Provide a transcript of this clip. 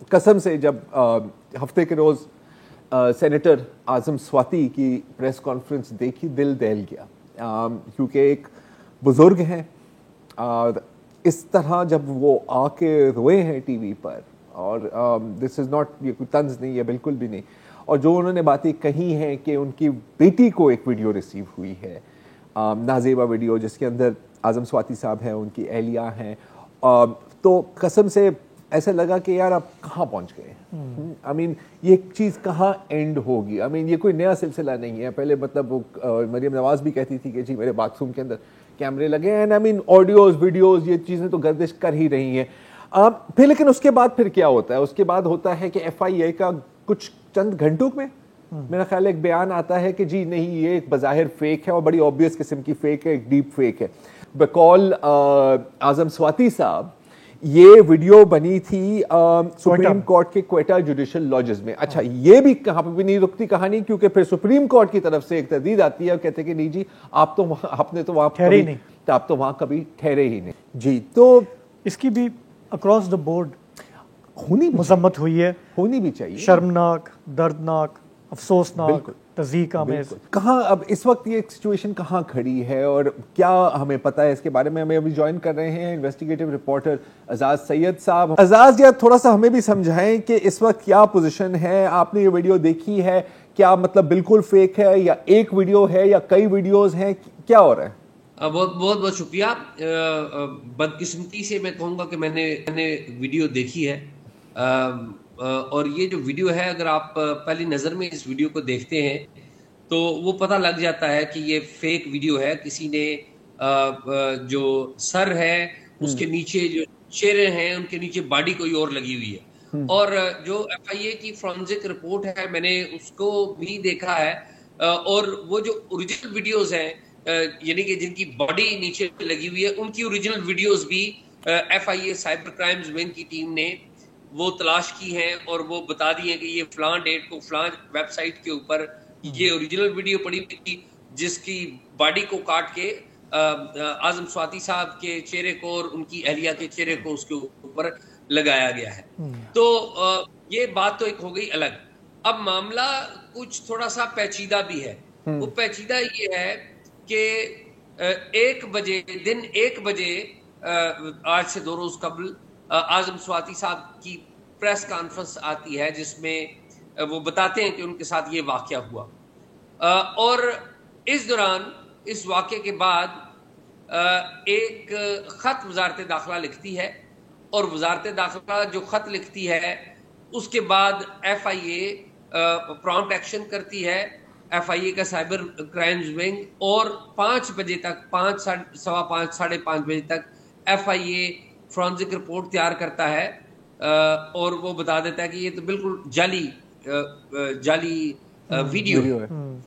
कसम से जब हफ्ते के रोज सेनेटर आजम स्वाति की प्रेस कॉन्फ्रेंस देखी, दिल दहल गया, क्योंकि एक बुजुर्ग हैं और इस तरह जब वो आके रोए हैं टीवी पर, और दिस इज़ नॉट, ये कोई तंज नहीं है, बिल्कुल भी नहीं, और जो उन्होंने बातें कही हैं कि उनकी बेटी को एक वीडियो रिसीव हुई है, नाजेबा वीडियो, जिसके अंदर आजम स्वाति साहब हैं, उनकी एहलिया हैं, तो कसम से ऐसा लगा कि यार आप कहाँ पहुँच गए। आई मीन ये चीज़ कहाँ एंड होगी। आई मीन ये कोई नया सिलसिला नहीं है। पहले मतलब वो मरीम नवाज भी कहती थी कि जी मेरे बाथरूम के अंदर कैमरे लगे हैं, and I mean audios videos ये चीज़ें तो गर्दिश कर ही रही हैं। फिर लेकिन उसके बाद फिर क्या होता है? उसके बाद होता है कि FIA का कुछ चंद घंटों में मेरा ख्याल एक बयान आता है कि जी नहीं, ये एक बज़ाहिर फेक है और बड़ी ऑब्वियस किस्म की फेक है, एक डीप फेक है। बकौल आजम स्वाति साहब, ये वीडियो बनी थी सुप्रीम कोर्ट के क्वेटा जुडिशल लॉजेस में। अच्छा, ये भी कहाँ पे भी नहीं रुकती कहानी, क्योंकि फिर सुप्रीम कोर्ट की तरफ से एक तहदीद आती है और कहते हैं कि नहीं जी, आप तो आपने तो वहाँ ठहरे नहीं, तो आप तो वहाँ कभी ठहरे ही नहीं जी। तो इसकी भी अक्रॉस द बोर्ड होनी मजम्मत हुई है, होनी भी चाहिए। शर्मनाक, दर्दनाक, अफसोसनाक, तज़ीक आमेज़। कहाँ अब इस वक्त ये सिचुएशन कहाँ खड़ी है और क्या हमें पता है इसके बारे में? हमें अभी ज्वाइन कर रहे हैं इन्वेस्टिगेटिव रिपोर्टर अजाज सैयद साहब। अजाज, यार थोड़ा सा हमें भी समझाएं कि इस वक्त क्या पोजीशन है। आपने ये वीडियो देखी है, क्या मतलब बिल्कुल फेक है या एक वीडियो है या कई वीडियोज हैं, क्या हो रहा है? बहुत शुक्रिया। बदकिस्मती से मैं कहूँगा कि मैंने वीडियो देखी है, और ये जो वीडियो है, अगर आप पहली नज़र में इस वीडियो को देखते हैं तो वो पता लग जाता है कि ये फेक वीडियो है। किसी ने जो सर है उसके नीचे जो चेहरे हैं उनके नीचे बॉडी कोई और लगी हुई है, और जो FIA की फॉरेंसिक रिपोर्ट है मैंने उसको भी देखा है, और वो जो ओरिजिनल वीडियोस हैं, यानी कि जिनकी बॉडी नीचे लगी हुई है, उनकी ओरिजिनल वीडियोस भी FIA साइबर क्राइम्स विंग की टीम ने वो तलाश की हैं और वो बता दी है कि ये फलां डेट को फलां वेबसाइट के ऊपर ये ओरिजिनल वीडियो पड़ी हुई थी, जिसकी बॉडी को काट के आजम स्वाति साहब के चेहरे को और उनकी अहलिया के चेहरे को उसके ऊपर लगाया गया है। तो ये बात तो एक हो गई अलग। अब मामला कुछ थोड़ा सा पेचीदा भी है। वो पेचीदा ये है कि 1 बजे आज से 2 रोज कबल आजम स्वाति साहब की प्रेस कॉन्फ्रेंस आती है, जिसमें वो बताते हैं कि उनके साथ ये वाकया हुआ, और इस दौरान, इस वाकये के बाद एक खत वजारत दाखिला लिखती है, और वजारत दाखिला जो खत लिखती है उसके बाद FIA प्रॉम्प्ट एक्शन करती है। FIA का साइबर क्राइम्स विंग, और 5 बजे तक, 5, 5:15, 5:30 बजे तक FIA फॉरेंसिक रिपोर्ट तैयार करता है, और वो बता देता है कि ये तो बिल्कुल जाली वीडियो है।